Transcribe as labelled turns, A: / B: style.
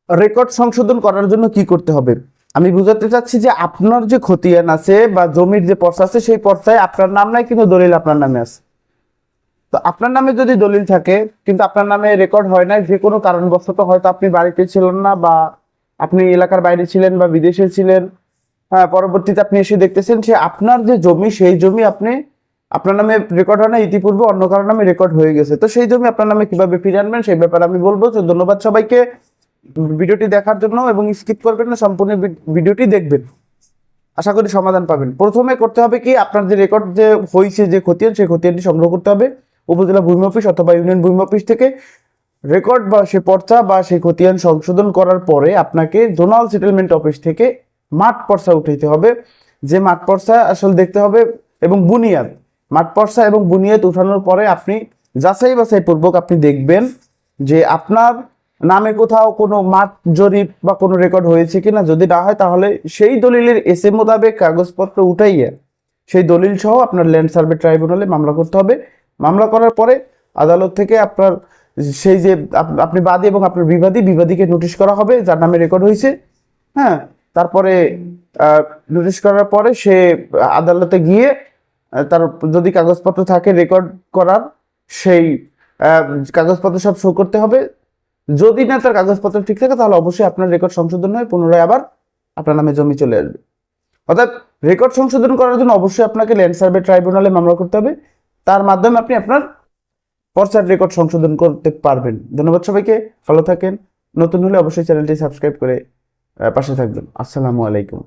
A: Record সংশোধন করার জন্য কি করতে হবে আমি বুঝাতে চাচ্ছি যে আপনার যে খতিয়ান আছে বা জমির যে পর্চা আছে সেই পর্চায় আপনার নাম নাই কিন্তু দলিল আপনার নামে আছে। তো আপনার নামে যদি দলিল থাকে কিন্তু আপনার নামে রেকর্ড হয় না, যে কোনো কারণবশত হয়তো আপনি বাড়িতে ছিলেন না বা আপনি এলাকার বাইরে ছিলেন বা বিদেশে ছিলেন, হ্যাঁ, পরবর্তীতে আপনি এসে দেখতেছেন সে আপনার যে জমি সেই জমি আপনি আপনার নামে রেকর্ড হয় না, ইতিপূর্বে অন্য কারোর নামে রেকর্ড হয়ে গেছে। তো সেই জমি আপনার নামে কিভাবে ফিরিয়ে আনবেন সেই ব্যাপারে আমি বলবো। তো ধন্যবাদ সবাইকে ভিডিওটি দেখার জন্য, এবং স্কিপ করবেন না, সম্পূর্ণ ভিডিওটি দেখবেন, আশা করি সমাধান পাবেন। প্রথমে করতে হবে কি, আপনার যে রেকর্ড যে হয়েছে যে খতিয়ান সেই খতিয়ানটি সংগ্রহ করতে হবে উপজেলা ভূমি অফিস অথবা ইউনিয়ন ভূমি অফিস থেকে। রেকর্ড বা সে পর্চা বা সেই খতিয়ান সংশোধন করার পরে আপনাকে জোনাল সেটেলমেন্ট অফিস থেকে মাঠ পর্চা উঠাইতে হবে। যে মাঠ পর্চা আসলে দেখতে হবে এবং বুনিয়াদ, মাঠ পর্চা এবং বুনিয়াদ উঠানোর পরে আপনি যাচাই বাছাই পূর্বক আপনি দেখবেন যে আপনার নামে কোথাও কোনো মাঠ জরিপ বা কোনো রেকর্ড হয়েছে কিনা। যদি না হয় তাহলে সেই দলিলের এসে মোতাবেক কাগজপত্র উঠাইয়া সেই দলিল সহ আপনার ল্যান্ড সার্ভে ট্রাইব্যুনালে মামলা করতে হবে। মামলা করার পরে আদালত থেকে আপনার সেই যে আপনি বাদী এবং আপনার বিবাদীকে নোটিশ করা হবে যার নামে রেকর্ড হয়েছে। হ্যাঁ, তারপরে নোটিশ করার পরে সে আদালতে গিয়ে তার যদি কাগজপত্র থাকে রেকর্ড করার, সেই কাগজপত্র সব শো করতে হবে। যদি না তার কাগজপত্র ঠিক থাকে তাহলে অবশ্যই আপনার রেকর্ড সংশোধন হয়ে পুনরায় আবার আপনার নামে জমি চলে আসবে। অর্থাৎ রেকর্ড সংশোধন করার জন্য অবশ্যই আপনাকে ল্যান্ড সার্ভে ট্রাইব্যুনালে মামলা করতে হবে, তার মাধ্যমে আপনি আপনার পর্চার রেকর্ড সংশোধন করতে পারবেন। ধন্যবাদ সবাইকে, ভালো থাকেন। নতুন হলে অবশ্যই চ্যানেলটি সাবস্ক্রাইব করে পাশে থাকবেন। আসসালামু আলাইকুম।